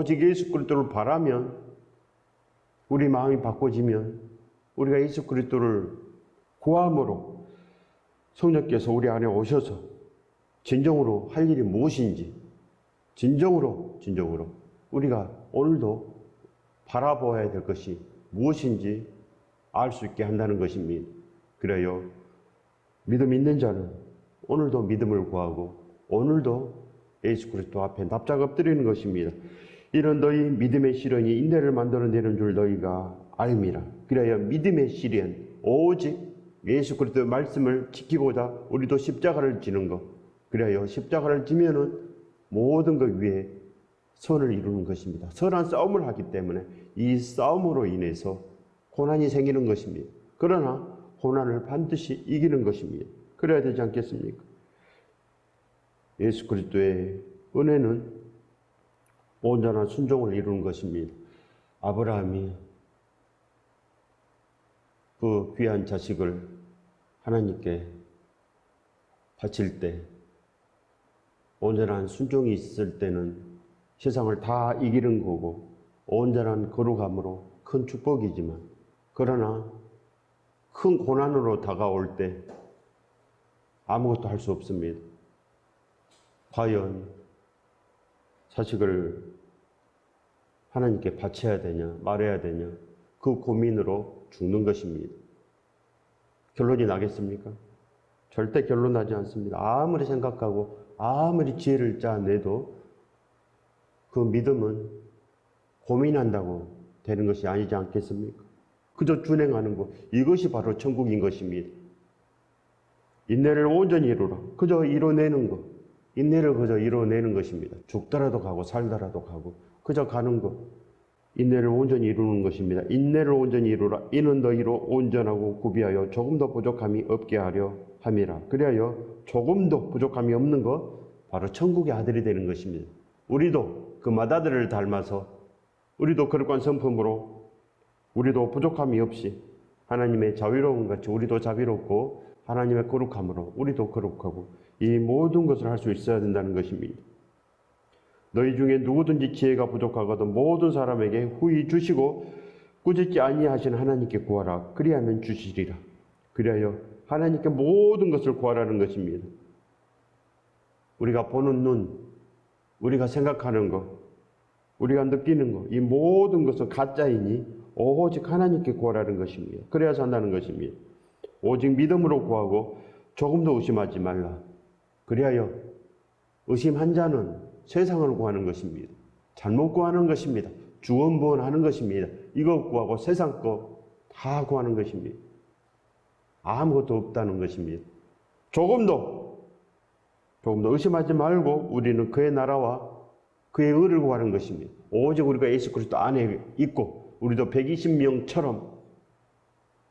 오직 예수 그리스도를 바라면, 우리 마음이 바꿔지면 우리가 예수 그리스도를 구함으로 성령께서 우리 안에 오셔서 진정으로 할 일이 무엇인지 진정으로 우리가 오늘도 바라보아야 될 것이 무엇인지 알 수 있게 한다는 것입니다. 그래요, 믿음 있는 자는 오늘도 믿음을 구하고 오늘도 예수 그리스도 앞에 납작 엎드리는 것입니다. 이런 너희 믿음의 시련이 인내를 만들어내는 줄 너희가 알미라. 그래야 믿음의 시련, 오직 예수 그리스도의 말씀을 지키고자 우리도 십자가를 지는 것. 그래야 십자가를 지면은 모든 것 위에 선을 이루는 것입니다. 선한 싸움을 하기 때문에 이 싸움으로 인해서 고난이 생기는 것입니다. 그러나 고난을 반드시 이기는 것입니다. 그래야 되지 않겠습니까? 예수 그리스도의 은혜는 온전한 순종을 이루는 것입니다. 아브라함이 그 귀한 자식을 하나님께 바칠 때, 온전한 순종이 있을 때는 세상을 다 이기는 거고 온전한 거룩함으로 큰 축복이지만, 그러나 큰 고난으로 다가올 때 아무것도 할 수 없습니다. 과연 자식을 하나님께 바쳐야 되냐 말해야 되냐, 그 고민으로 죽는 것입니다. 결론이 나겠습니까? 절대 결론 나지 않습니다. 아무리 생각하고 아무리 지혜를 짜내도 그 믿음은 고민한다고 되는 것이 아니지 않겠습니까? 그저 준행하는 것, 이것이 바로 천국인 것입니다. 인내를 온전히 이루라. 그저 이뤄내는 것, 인내를 그저 이뤄내는 것입니다. 죽더라도 가고 살더라도 가고 그저 가는 것, 인내를 온전히 이루는 것입니다. 인내를 온전히 이루라. 이는 너희로 온전하고 구비하여 조금도 부족함이 없게 하려 함이라. 그리하여 조금도 부족함이 없는 것, 바로 천국의 아들이 되는 것입니다. 우리도 그 맏아들을 닮아서 우리도 거룩한 성품으로 우리도 부족함이 없이 하나님의 자비로움 같이 우리도 자비롭고 하나님의 거룩함으로 우리도 거룩하고 이 모든 것을 할 수 있어야 된다는 것입니다. 너희 중에 누구든지 지혜가 부족하거든 모든 사람에게 후히 주시고 꾸짖지 아니하시는 하나님께 구하라. 그리하면 주시리라. 그리하여 하나님께 모든 것을 구하라는 것입니다. 우리가 보는 눈, 우리가 생각하는 것, 우리가 느끼는 것, 이 모든 것은 가짜이니 오직 하나님께 구하라는 것입니다. 그래야 산다는 것입니다. 오직 믿음으로 구하고 조금도 의심하지 말라. 그리하여 의심한 자는 세상을 구하는 것입니다. 잘못 구하는 것입니다. 주원부원하는 것입니다. 이거 구하고 세상 거 다 구하는 것입니다. 아무것도 없다는 것입니다. 조금도 의심하지 말고 우리는 그의 나라와 그의 의를 구하는 것입니다. 오직 우리가 예수 그리스도 안에 있고 우리도 120명처럼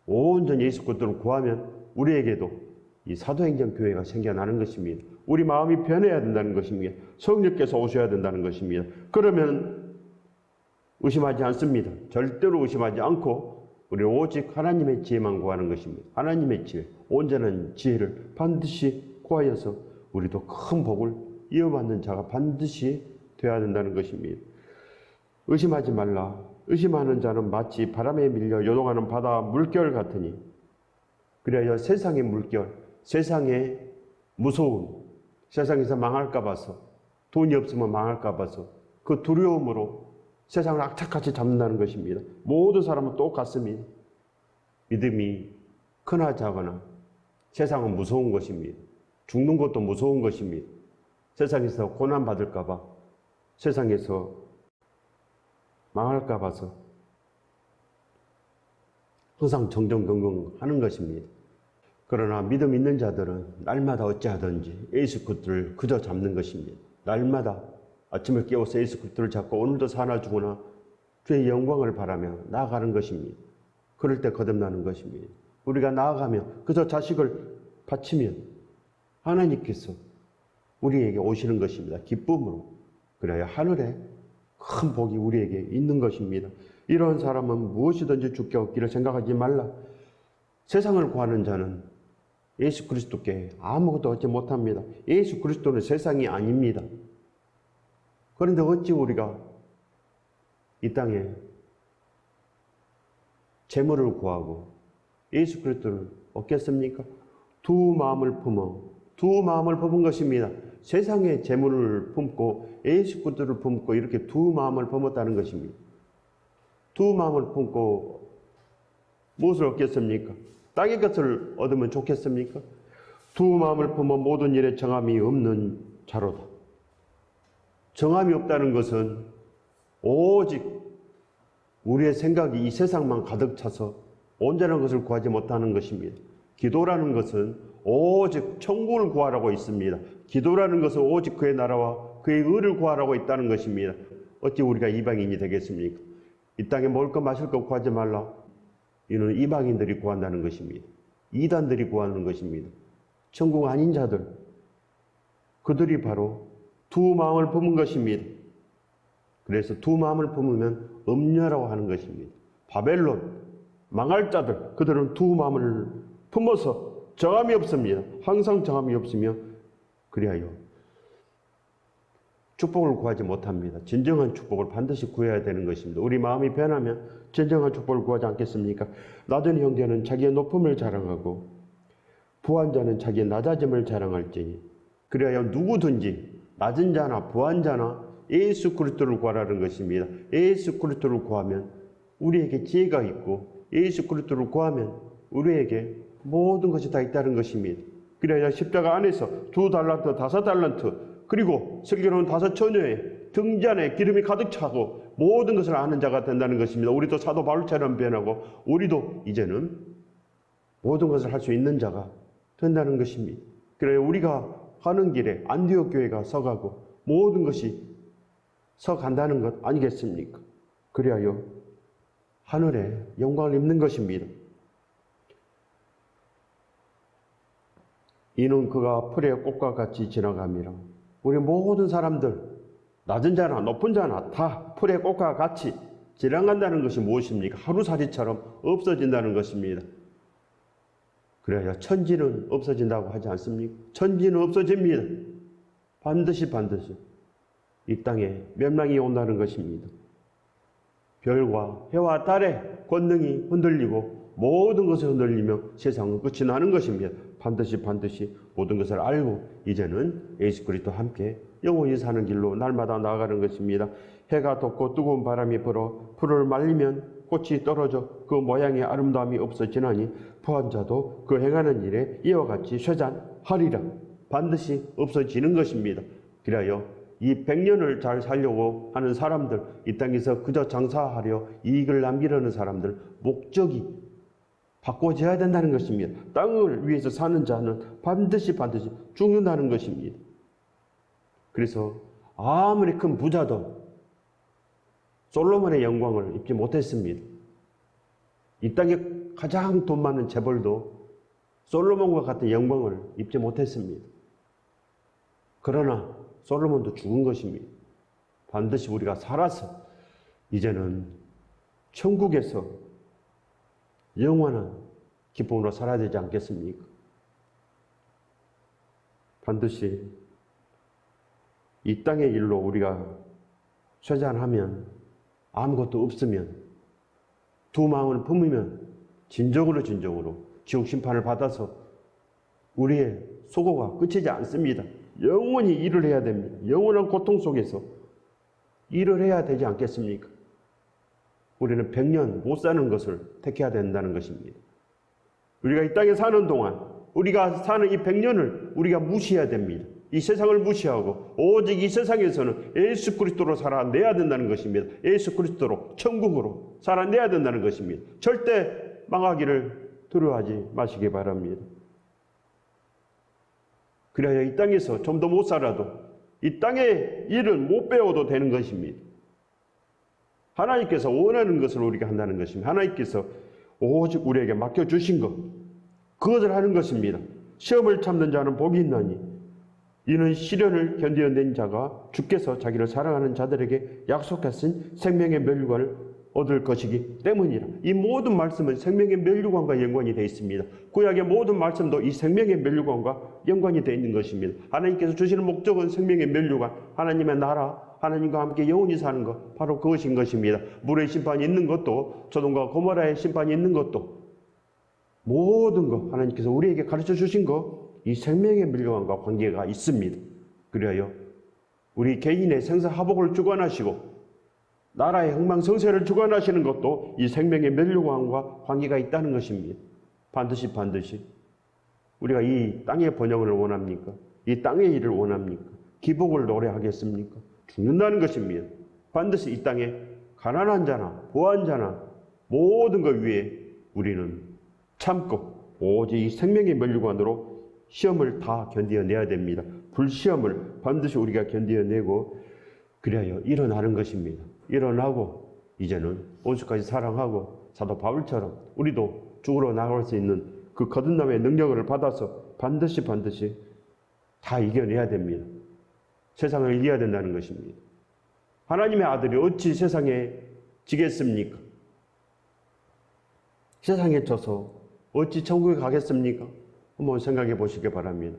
온전히 예수 그리스도를 구하면 우리에게도 이 사도행전 교회가 생겨나는 것입니다. 우리 마음이 변해야 된다는 것입니다. 성령께서 오셔야 된다는 것입니다. 그러면 의심하지 않습니다. 절대로 의심하지 않고 우리는 오직 하나님의 지혜만 구하는 것입니다. 하나님의 지혜, 온전한 지혜를 반드시 구하여서 우리도 큰 복을 이어받는 자가 반드시 되어야 된다는 것입니다. 의심하지 말라. 의심하는 자는 마치 바람에 밀려 요동하는 바다 물결 같으니, 그래야 세상의 물결, 세상의 무서움, 세상에서 망할까 봐서, 돈이 없으면 망할까 봐서 그 두려움으로 세상을 악착같이 잡는다는 것입니다. 모든 사람은 똑같습니다. 믿음이 크나 작거나 세상은 무서운 것입니다. 죽는 것도 무서운 것입니다. 세상에서 고난받을까 봐, 세상에서 망할까 봐서 항상 정정耿耿 하는 것입니다. 그러나 믿음 있는 자들은 날마다 어찌하든지 예수 그리스도를 그저 잡는 것입니다. 날마다 아침을 깨워서 예수 그리스도를 잡고 오늘도 사나 죽으나 주의 영광을 바라며 나아가는 것입니다. 그럴 때 거듭나는 것입니다. 우리가 나아가며 그저 자식을 바치면 하나님께서 우리에게 오시는 것입니다. 기쁨으로. 그래야 하늘에 큰 복이 우리에게 있는 것입니다. 이런 사람은 무엇이든지 주께 얻기를 생각하지 말라. 세상을 구하는 자는 예수 그리스도께 아무것도 얻지 못합니다. 예수 그리스도는 세상이 아닙니다. 그런데 어찌 우리가 이 땅에 재물을 구하고 예수 그리스도를 얻겠습니까? 두 마음을 품은 것입니다. 세상에 재물을 품고 예수 그리스도를 품고 이렇게 두 마음을 품었다는 것입니다. 두 마음을 품고 무엇을 얻겠습니까? 땅의 것을 얻으면 좋겠습니까? 두 마음을 품어 모든 일에 정함이 없는 자로다. 정함이 없다는 것은 오직 우리의 생각이 이 세상만 가득 차서 온전한 것을 구하지 못하는 것입니다. 기도라는 것은 오직 천국을 구하라고 있습니다. 기도라는 것은 오직 그의 나라와 그의 의를 구하라고 있다는 것입니다. 어찌 우리가 이방인이 되겠습니까? 이 땅에 먹을 것 마실 것 구하지 말라. 이는 이방인들이 구한다는 것입니다. 이단들이 구하는 것입니다. 천국 아닌 자들, 그들이 바로 두 마음을 품은 것입니다. 그래서 두 마음을 품으면 음녀라고 하는 것입니다. 바벨론, 망할 자들, 그들은 두 마음을 품어서 정함이 없습니다. 항상 정함이 없으며 그리하여 축복을 구하지 못합니다. 진정한 축복을 반드시 구해야 되는 것입니다. 우리 마음이 변하면 진정한 축복을 구하지 않겠습니까? 낮은 형제는 자기의 높음을 자랑하고 부한 자는 자기의 낮아짐을 자랑할지니 그리하여 누구든지 낮은 자나 부한 자나 예수 그리스도를 구하라는 것입니다. 예수 그리스도를 구하면 우리에게 지혜가 있고 예수 그리스도를 구하면 우리에게 모든 것이 다 있다는 것입니다. 그래야 십자가 안에서 2달란트, 5달란트 그리고 슬기로운 5처녀의 등잔에 기름이 가득 차고 모든 것을 아는 자가 된다는 것입니다. 우리도 사도 바울처럼 변하고 우리도 이제는 모든 것을 할 수 있는 자가 된다는 것입니다. 그래야 우리가 가는 길에 안디옥 교회가 서가고 모든 것이 서간다는 것 아니겠습니까? 그리하여 하늘에 영광을 입는 것입니다. 이는 그가 풀의 꽃과 같이 지나감이라. 우리 모든 사람들 낮은 자나 높은 자나 다 풀의 꽃과 같이 지나간다는 것이 무엇입니까? 하루살이처럼 없어진다는 것입니다. 그래야 천지는 없어진다고 하지 않습니까? 천지는 없어집니다. 반드시 이 땅에 멸망이 온다는 것입니다. 별과 해와 달의 권능이 흔들리고 모든 것을 흔들리며 세상은 끝이 나는 것입니다. 반드시 모든 것을 알고 이제는 예수 그리스도와 함께 영원히 사는 길로 날마다 나아가는 것입니다. 해가 돋고 뜨거운 바람이 불어 풀을 말리면 꽃이 떨어져 그 모양의 아름다움이 없어지나니 부한 자도 그 행하는 일에 이와 같이 쇠잔하리라. 반드시 없어지는 것입니다. 그리하여 이 100년을 잘 살려고 하는 사람들, 이 땅에서 그저 장사하려 이익을 남기려는 사람들 목적이 바꿔져야 된다는 것입니다. 땅을 위해서 사는 자는 반드시 죽는다는 것입니다. 그래서 아무리 큰 부자도 솔로몬의 영광을 입지 못했습니다. 이 땅에 가장 돈 많은 재벌도 솔로몬과 같은 영광을 입지 못했습니다. 그러나 솔로몬도 죽은 것입니다. 반드시 우리가 살아서 이제는 천국에서 영원한 기쁨으로 살아야 되지 않겠습니까? 반드시 이 땅의 일로 우리가 쇠잔하면 아무것도 없으면 두 마음을 품으면 진정으로 지옥 심판을 받아서 우리의 수고가 끝이지 않습니다. 영원히 일을 해야 됩니다. 영원한 고통 속에서 일을 해야 되지 않겠습니까? 우리는 100년 못 사는 것을 택해야 된다는 것입니다. 우리가 이 땅에 사는 동안 우리가 사는 이 100년을 우리가 무시해야 됩니다. 이 세상을 무시하고 오직 이 세상에서는 예수 그리스도로 살아내야 된다는 것입니다. 예수 그리스도로 천국으로 살아내야 된다는 것입니다. 절대 망하기를 두려워하지 마시기 바랍니다. 그래야 이 땅에서 좀 더 못 살아도 이 땅의 일은 못 배워도 되는 것입니다. 하나님께서 원하는 것을 우리가 한다는 것입니다. 하나님께서 오직 우리에게 맡겨주신 것, 그것을 하는 것입니다. 시험을 참는 자는 복이 있나니 이는 시련을 견뎌낸 자가 주께서 자기를 사랑하는 자들에게 약속하신 생명의 멸관을 얻을 것이기 때문이라. 이 모든 말씀은 생명의 면류관과 연관이 되어 있습니다. 구약의 모든 말씀도 이 생명의 면류관과 연관이 되어 있는 것입니다. 하나님께서 주시는 목적은 생명의 면류관, 하나님의 나라, 하나님과 함께 영원히 사는 것, 바로 그것인 것입니다. 물의 심판이 있는 것도, 소돔과 고모라의 심판이 있는 것도, 모든 것 하나님께서 우리에게 가르쳐 주신 것, 이 생명의 면류관과 관계가 있습니다. 그래요, 우리 개인의 생사화복을 주관하시고 나라의 흥망성쇠를 주관하시는 것도 이 생명의 면류관과 관계가 있다는 것입니다. 반드시 우리가 이 땅의 번영을 원합니까? 이 땅의 일을 원합니까? 기복을 노래하겠습니까? 죽는다는 것입니다. 반드시 이 땅에 가난한 자나 부한 자나 모든 것 위에 우리는 참고 오직 이 생명의 면류관으로 시험을 다 견뎌내야 됩니다. 불시험을 반드시 우리가 견뎌내고 그래야 일어나는 것입니다. 일어나고 이제는 온수까지 사랑하고 사도 바울처럼 우리도 죽으러 나갈 수 있는 그 거듭남의 능력을 받아서 반드시 다 이겨내야 됩니다. 세상을 이겨야 된다는 것입니다. 하나님의 아들이 어찌 세상에 지겠습니까? 세상에 져서 어찌 천국에 가겠습니까? 한번 생각해 보시기 바랍니다.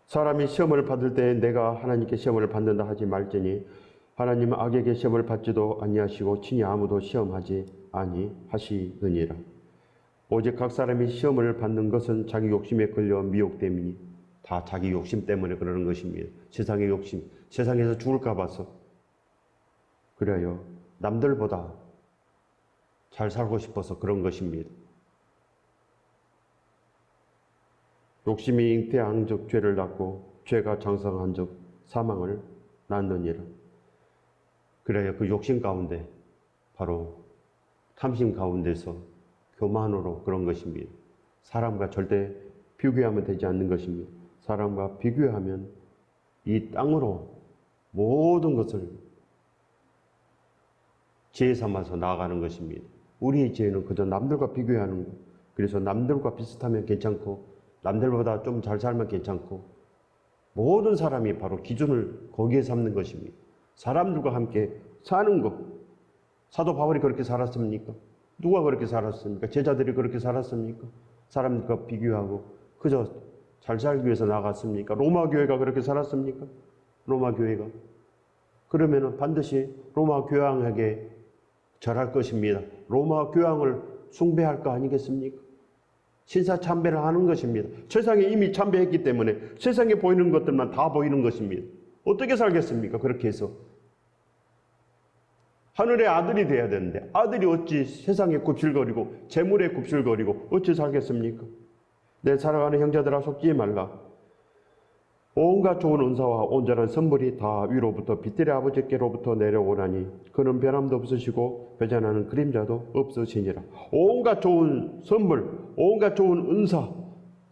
사람이 시험을 받을 때 내가 하나님께 시험을 받는다 하지 말지니 하나님은 악에게 시험을 받지도 아니하시고 친히 아무도 시험하지 아니하시느니라. 오직 각 사람이 시험을 받는 것은 자기 욕심에 걸려 미혹됨이니 다 자기 욕심 때문에 그러는 것입니다. 세상의 욕심, 세상에서 죽을까 봐서 그래요, 남들보다 잘 살고 싶어서 그런 것입니다. 욕심이 잉태한 적 죄를 낳고 죄가 장성한 적 사망을 낳느니라. 그래야 그 욕심 가운데 바로 탐심 가운데서 교만으로 그런 것입니다. 사람과 절대 비교하면 되지 않는 것입니다. 사람과 비교하면 이 땅으로 모든 것을 지혜 삼아서 나아가는 것입니다. 우리의 지혜는 그저 남들과 비교하는 것. 그래서 남들과 비슷하면 괜찮고 남들보다 좀 잘 살면 괜찮고 모든 사람이 바로 기준을 거기에 삼는 것입니다. 사람들과 함께 사는 것. 사도 바울이 그렇게 살았습니까? 누가 그렇게 살았습니까? 제자들이 그렇게 살았습니까? 사람들과 비교하고 그저 잘 살기 위해서 나갔습니까? 로마 교회가 그렇게 살았습니까? 로마 교회가. 그러면은 반드시 로마 교황에게 절할 것입니다. 로마 교황을 숭배할 거 아니겠습니까? 신사참배를 하는 것입니다. 세상에 이미 참배했기 때문에 세상에 보이는 것들만 다 보이는 것입니다. 어떻게 살겠습니까? 그렇게 해서. 하늘의 아들이 돼야 되는데 아들이 어찌 세상에 굽실거리고 재물에 굽실거리고 어찌 살겠습니까? 내 사랑하는 형제들아 속지 말라. 온갖 좋은 은사와 온전한 선물이 다 위로부터 빛들의 아버지께로부터 내려오나니 그는 변함도 없으시고 배전하는 그림자도 없으시니라. 온갖 좋은 선물, 온갖 좋은 은사,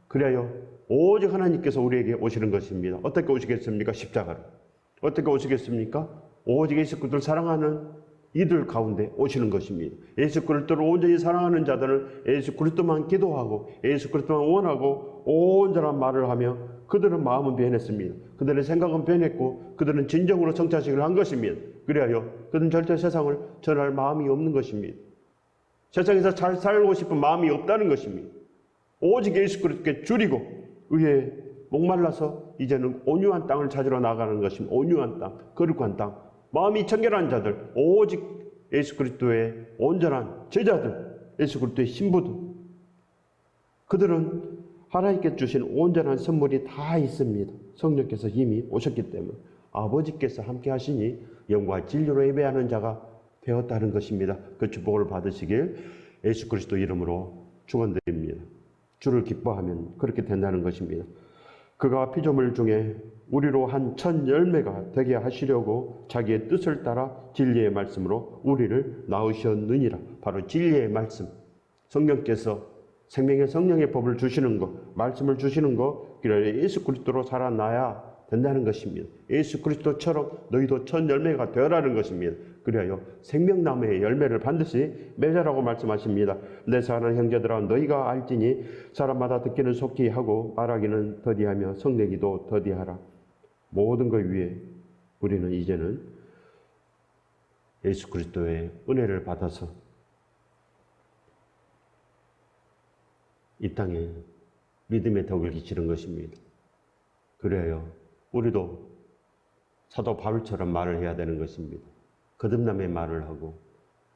그래요 오직 하나님께서 우리에게 오시는 것입니다. 어떻게 오시겠습니까? 십자가로. 어떻게 오시겠습니까? 오직 예수 그리스도를 사랑하는 이들 가운데 오시는 것입니다. 예수 그리스도를 온전히 사랑하는 자들은 예수 그리스도만 기도하고 예수 그리스도만 원하고 온전한 말을 하며 그들은 마음은 변했습니다. 그들의 생각은 변했고 그들은 진정으로 성찬식을 한 것입니다. 그래야 그들은 절대 세상을 전할 마음이 없는 것입니다. 세상에서 잘 살고 싶은 마음이 없다는 것입니다. 오직 예수 그리스도께 줄이고 의에 목말라서 이제는 온유한 땅을 찾으러 나가는 것입니다. 온유한 땅, 거룩한 땅. 마음이 청결한 자들, 오직 예수 그리스도의 온전한 제자들, 예수 그리스도의 신부들. 그들은 하나님께 주신 온전한 선물이 다 있습니다. 성령께서 이미 오셨기 때문에 아버지께서 함께 하시니 영과 진리로 예배하는 자가 되었다는 것입니다. 그 축복을 받으시길 예수 그리스도 이름으로 축원드립니다. 주를 기뻐하면 그렇게 된다는 것입니다. 그가 피조물 중에 우리로 한 첫 열매가 되게 하시려고 자기의 뜻을 따라 진리의 말씀으로 우리를 낳으셨느니라. 바로 진리의 말씀. 성령께서 생명의 성령의 법을 주시는 것, 말씀을 주시는 것, 그래 예수 그리스도로 살아나야 된다는 것입니다. 예수 그리스도처럼 너희도 첫 열매가 되어라는 것입니다. 그래요 생명나무의 열매를 반드시 맺으라고 말씀하십니다. 내 사랑하는 형제들아 너희가 알지니 사람마다 듣기는 속히 하고 말하기는 더디하며 성내기도 더디하라. 모든 것 위에 우리는 이제는 예수 그리스도의 은혜를 받아서 이 땅에 믿음의 덕을 기치는 것입니다. 그래요. 우리도 사도 바울처럼 말을 해야 되는 것입니다. 거듭남의 말을 하고,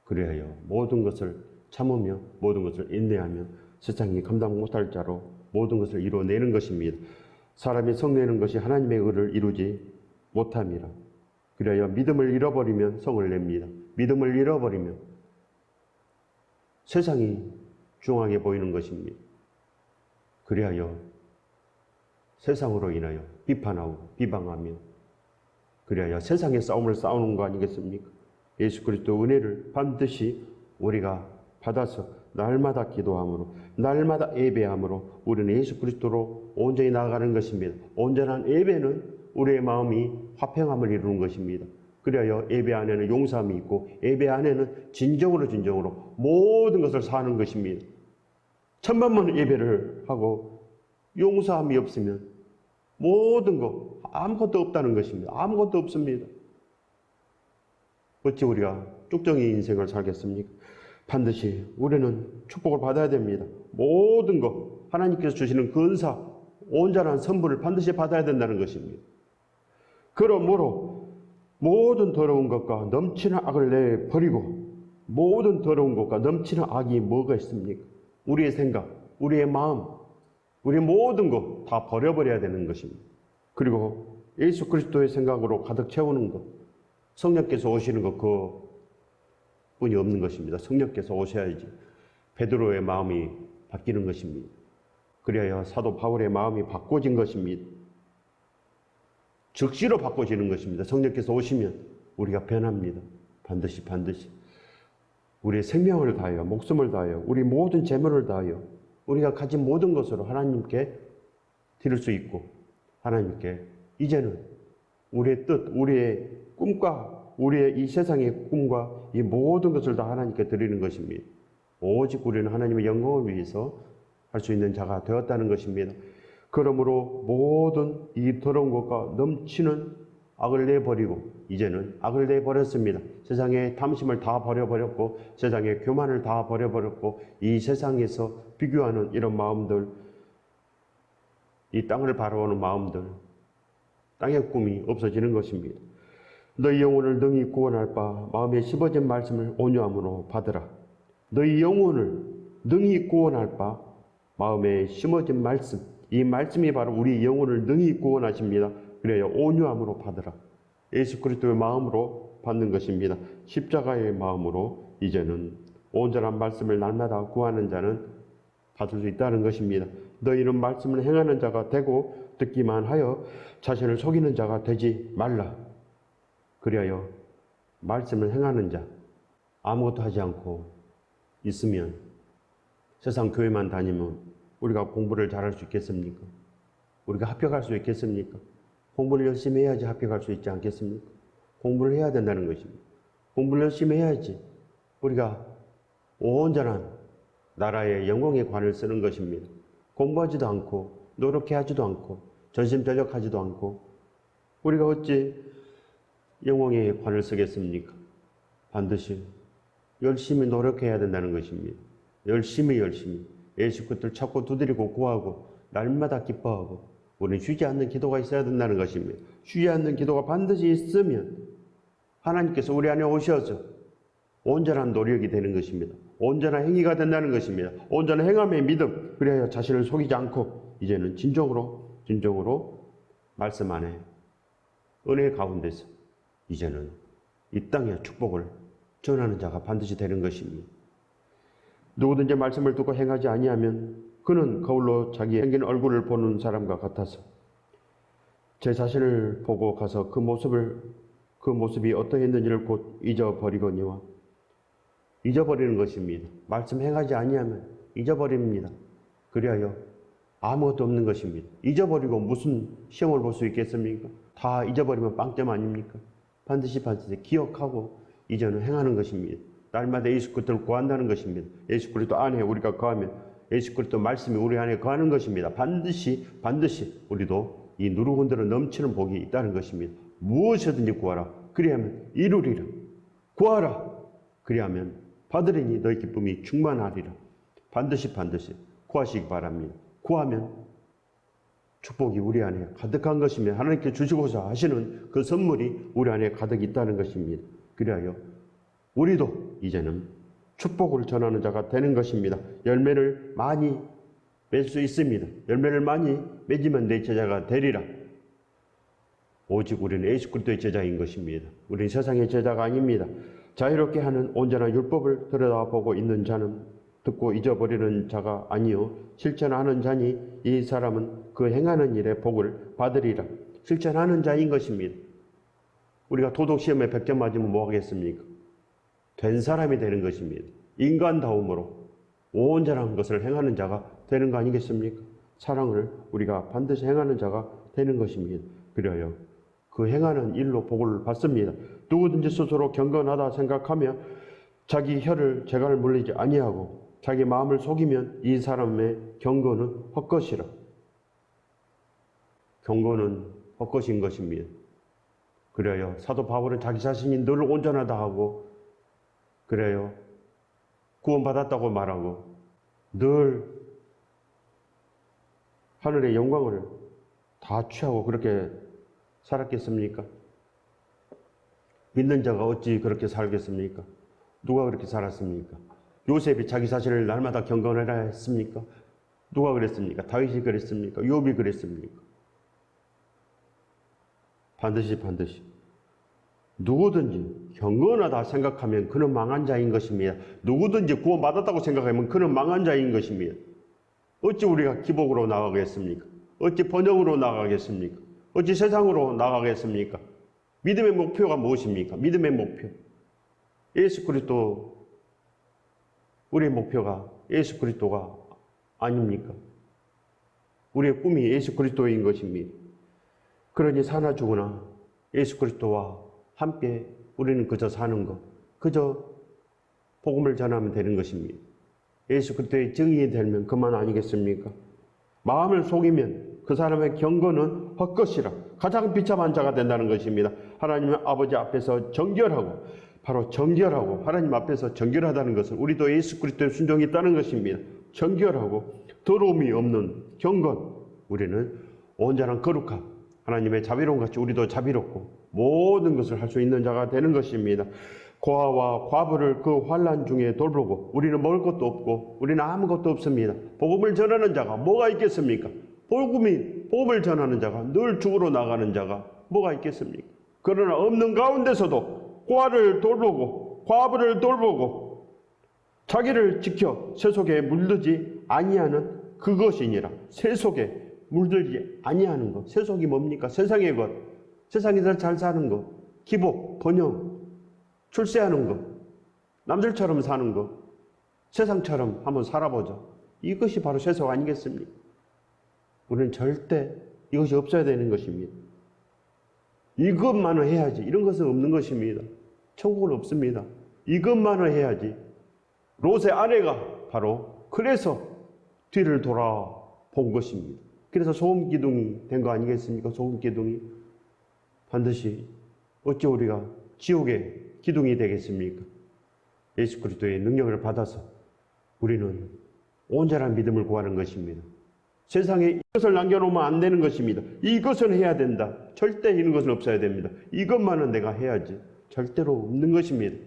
그래요. 모든 것을 참으며 모든 것을 인내하며 세상이 감당 못할 자로 모든 것을 이루어내는 것입니다. 사람이 성내는 것이 하나님의 의를 이루지 못함이라. 그래야 믿음을 잃어버리면 성을 냅니다. 믿음을 잃어버리면 세상이 중하게 보이는 것입니다. 그리하여 세상으로 인하여 비판하고 비방하며 그리하여 세상의 싸움을 싸우는 거 아니겠습니까? 예수 그리스도 은혜를 반드시 우리가 받아서 날마다 기도함으로 날마다 예배함으로 우리는 예수 그리스도로 온전히 나아가는 것입니다. 온전한 예배는 우리의 마음이 화평함을 이루는 것입니다. 그래야 예배 안에는 용서함이 있고 예배 안에는 진정으로 모든 것을 사는 것입니다. 천만번 예배를 하고 용서함이 없으면 모든 것 아무것도 없다는 것입니다. 아무것도 없습니다. 어찌 우리가 쭉정이 인생을 살겠습니까? 반드시 우리는 축복을 받아야 됩니다. 모든 것 하나님께서 주시는 근사 온전한 선물을 반드시 받아야 된다는 것입니다. 그러므로 모든 더러운 것과 넘치는 악을 내버리고 모든 더러운 것과 넘치는 악이 뭐가 있습니까? 우리의 생각, 우리의 마음, 우리 모든 것 다 버려버려야 되는 것입니다. 그리고 예수 그리스도의 생각으로 가득 채우는 것, 성령께서 오시는 것 그뿐이 없는 것입니다. 성령께서 오셔야지 베드로의 마음이 바뀌는 것입니다. 그래야 사도 바울의 마음이 바꿔진 것입니다. 즉시로 바꿔지는 것입니다. 성령께서 오시면 우리가 변합니다. 반드시 우리의 생명을 다하여 목숨을 다하여 우리 모든 재물을 다하여 우리가 가진 모든 것으로 하나님께 드릴 수 있고 하나님께 이제는 우리의 뜻, 우리의 꿈과 우리의 이 세상의 꿈과 이 모든 것을 다 하나님께 드리는 것입니다. 오직 우리는 하나님의 영광을 위해서 할 수 있는 자가 되었다는 것입니다. 그러므로 모든 이 더러운 것과 넘치는 악을 내버리고 이제는 악을 내버렸습니다. 세상의 탐심을 다 버려버렸고 세상의 교만을 다 버려버렸고 이 세상에서 비교하는 이런 마음들, 이 땅을 바라보는 마음들, 땅의 꿈이 없어지는 것입니다. 너희 영혼을 능히 구원할 바 마음에 심어진 말씀을 온유함으로 받으라. 너희 영혼을 능히 구원할 바 마음에 심어진 말씀, 이 말씀이 바로 우리 영혼을 능히 구원하십니다. 그래야 온유함으로 받으라. 예수 그리스도의 마음으로 받는 것입니다. 십자가의 마음으로 이제는 온전한 말씀을 날마다 구하는 자는 받을 수 있다는 것입니다. 너희는 말씀을 행하는 자가 되고 듣기만 하여 자신을 속이는 자가 되지 말라. 그리하여 말씀을 행하는 자, 아무것도 하지 않고 있으면 세상 교회만 다니면 우리가 공부를 잘할 수 있겠습니까? 우리가 합격할 수 있겠습니까? 공부를 열심히 해야지 합격할 수 있지 않겠습니까? 공부를 해야 된다는 것입니다. 공부를 열심히 해야지 우리가 온전한 나라의 영광의 관을 쓰는 것입니다. 공부하지도 않고 노력해하지도 않고 전심전력하지도 않고 우리가 어찌 영광의 관을 쓰겠습니까? 반드시 열심히 노력해야 된다는 것입니다. 열심히 예수 그리스도를 찾고 두드리고 구하고 날마다 기뻐하고 우리는 쉬지 않는 기도가 있어야 된다는 것입니다. 쉬지 않는 기도가 반드시 있으면 하나님께서 우리 안에 오셔서 온전한 노력이 되는 것입니다. 온전한 행위가 된다는 것입니다. 온전한 행함의 믿음, 그래야 자신을 속이지 않고 이제는 진정으로 말씀 안에 은혜 가운데서 이제는 이 땅의 축복을 전하는 자가 반드시 되는 것입니다. 누구든지 말씀을 듣고 행하지 아니하면 그는 거울로 자기 생긴 얼굴을 보는 사람과 같아서 제 자신을 보고 가서 그 모습이 어떠했는지를 곧 잊어버리거니와 잊어버리는 것입니다. 말씀 행하지 아니하면 잊어버립니다. 그리하여 아무것도 없는 것입니다. 잊어버리고 무슨 시험을 볼 수 있겠습니까? 다 잊어버리면 빵점 아닙니까? 반드시 기억하고 이제는 행하는 것입니다. 날마다 예수 그리스도를 구한다는 것입니다. 예수 그리스도 안에 우리가 거하면 예수 그리스도 말씀이 우리 안에 거하는 것입니다. 반드시 우리도 이 누르곤대로 넘치는 복이 있다는 것입니다. 무엇이든지 구하라. 그리하면 이루리라. 구하라. 그리하면 받으리니 너희 기쁨이 충만하리라. 반드시 구하시기 바랍니다. 구하면 축복이 우리 안에 가득한 것이며 하나님께 주시고자 하시는 그 선물이 우리 안에 가득 있다는 것입니다. 그리하여 우리도 이제는 축복을 전하는 자가 되는 것입니다. 열매를 많이 맺을 수 있습니다. 열매를 많이 맺으면 내 제자가 되리라. 오직 우리는 예수 그리스도의 제자인 것입니다. 우리는 세상의 제자가 아닙니다. 자유롭게 하는 온전한 율법을 들여다보고 있는 자는 듣고 잊어버리는 자가 아니요 실천하는 자니 이 사람은 그 행하는 일의 복을 받으리라. 실천하는 자인 것입니다. 우리가 도덕시험에 100점 맞으면 뭐 하겠습니까? 된 사람이 되는 것입니다. 인간다움으로 온전한 것을 행하는 자가 되는 거 아니겠습니까? 사랑을 우리가 반드시 행하는 자가 되는 것입니다. 그래요. 그 행하는 일로 복을 받습니다. 누구든지 스스로 경건하다 생각하며 자기 혀를 재갈을 물리지 아니하고 자기 마음을 속이면 이 사람의 경건은 헛것이라. 경건은 헛것인 것입니다. 그래요. 사도 바울은 자기 자신이 늘 온전하다 하고 그래요. 구원받았다고 말하고 늘 하늘의 영광을 다 취하고 그렇게 살았겠습니까? 믿는 자가 어찌 그렇게 살겠습니까? 누가 그렇게 살았습니까? 요셉이 자기 자신을 날마다 경건하라 했습니까? 누가 그랬습니까? 다윗이 그랬습니까? 욥이 그랬습니까? 반드시 누구든지 경건하다 생각하면 그는 망한 자인 것입니다. 누구든지 구원받았다고 생각하면 그는 망한 자인 것입니다. 어찌 우리가 기복으로 나가겠습니까? 어찌 번영으로 나가겠습니까? 어찌 세상으로 나가겠습니까? 믿음의 목표가 무엇입니까? 믿음의 목표. 예수 그리스도, 우리의 목표가 예수 그리스도가 아닙니까? 우리의 꿈이 예수 그리스도인 것입니다. 그러니 사나 죽으나 예수 그리스도와 함께 우리는 그저 사는 것, 그저 복음을 전하면 되는 것입니다. 예수 그리스도의 증인이 되면 그만 아니겠습니까? 마음을 속이면 그 사람의 경건은 헛것이라. 가장 비참한 자가 된다는 것입니다. 하나님 아버지 앞에서 정결하고, 바로 정결하고 하나님 앞에서 정결하다는 것은 우리도 예수 그리스도의 순종이 있다는 것입니다. 정결하고 더러움이 없는 경건, 우리는 온전한 거룩함, 하나님의 자비로움 같이 우리도 자비롭고 모든 것을 할 수 있는 자가 되는 것입니다. 고아와 과부를 그 환난 중에 돌보고 우리는 먹을 것도 없고 우리는 아무것도 없습니다. 복음을 전하는 자가 뭐가 있겠습니까? 복음을 전하는 자가, 늘 죽으러 나가는 자가 뭐가 있겠습니까? 그러나 없는 가운데서도 고아를 돌보고 과부를 돌보고 자기를 지켜 세속에 물들지 아니하는 그것이니라. 세속에 물들지 아니하는 것. 세속이 뭡니까? 세상의 것. 세상에서 잘 사는 것. 기복, 번영, 출세하는 것. 남들처럼 사는 것. 세상처럼 한번 살아보자. 이것이 바로 세속 아니겠습니까? 우리는 절대 이것이 없어야 되는 것입니다. 이것만을 해야지. 이런 것은 없는 것입니다. 천국은 없습니다. 이것만을 해야지. 롯의 아내가 바로 그래서 뒤를 돌아본 것입니다. 그래서 소금기둥이 된 거 아니겠습니까? 소금기둥이. 반드시 어찌 우리가 지옥의 기둥이 되겠습니까? 예수 그리스도의 능력을 받아서 우리는 온전한 믿음을 구하는 것입니다. 세상에 이것을 남겨놓으면 안 되는 것입니다. 이것을 해야 된다. 절대 이런 것은 없어야 됩니다. 이것만은 내가 해야지. 절대로 없는 것입니다.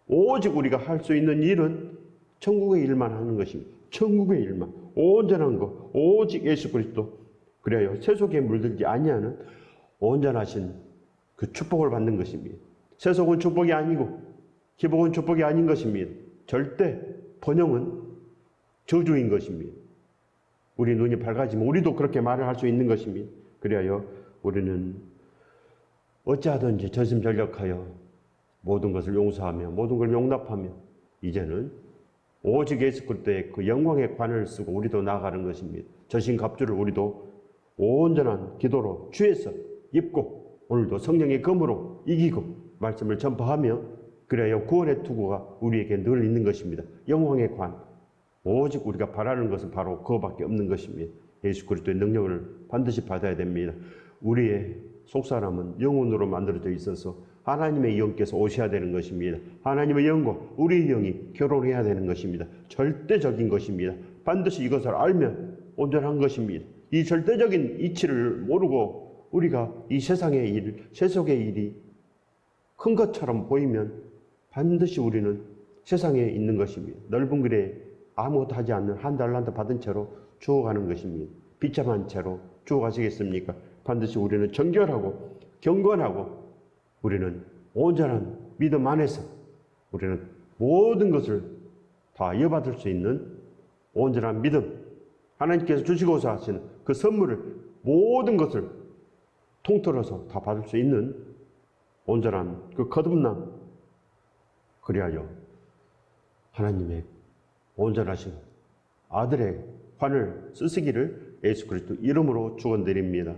오직 우리가 할 수 있는 일은 천국의 일만 하는 것입니다. 천국의 일만. 온전한 것. 오직 예수 그리스도. 그래요. 세속에 물들지 아니하는 온전하신 그 축복을 받는 것입니다. 세속은 축복이 아니고 기복은 축복이 아닌 것입니다. 절대 번영은 저주인 것입니다. 우리 눈이 밝아지면 우리도 그렇게 말을 할 수 있는 것입니다. 그래야 우리는 어찌하든지 전심전력하여 모든 것을 용서하며 모든 걸 용납하며 이제는 오직 예수 그리스도의 그 영광의 관을 쓰고 우리도 나아가는 것입니다. 전신갑주를 우리도 온전한 기도로 주에서 입고 오늘도 성령의 검으로 이기고 말씀을 전파하며 그래야 구원의 투구가 우리에게 늘 있는 것입니다. 영광의 관. 오직 우리가 바라는 것은 바로 그거밖에 없는 것입니다. 예수 그리스도의 능력을 반드시 받아야 됩니다. 우리의 속사람은 영혼으로 만들어져 있어서 하나님의 영께서 오셔야 되는 것입니다. 하나님의 영과 우리의 영이 결혼해야 되는 것입니다. 절대적인 것입니다. 반드시 이것을 알면 온전한 것입니다. 이 절대적인 이치를 모르고 우리가 이 세상의 일, 세속의 일이 큰 것처럼 보이면 반드시 우리는 세상에 있는 것입니다. 넓은 길에 아무것도 하지 않는 한 달란트 받은 채로 죽어가는 것입니다. 비참한 채로 죽어가시겠습니까? 반드시 우리는 정결하고 경건하고 우리는 온전한 믿음 안에서 우리는 모든 것을 다 이어받을 수 있는 온전한 믿음, 하나님께서 주시고서 하시는 그 선물을 모든 것을 통틀어서 다 받을 수 있는 온전한 그 거듭남, 그리하여 하나님의 온전하신 아들의 환을 쓰시기를 예수 그리스도 이름으로 축원드립니다.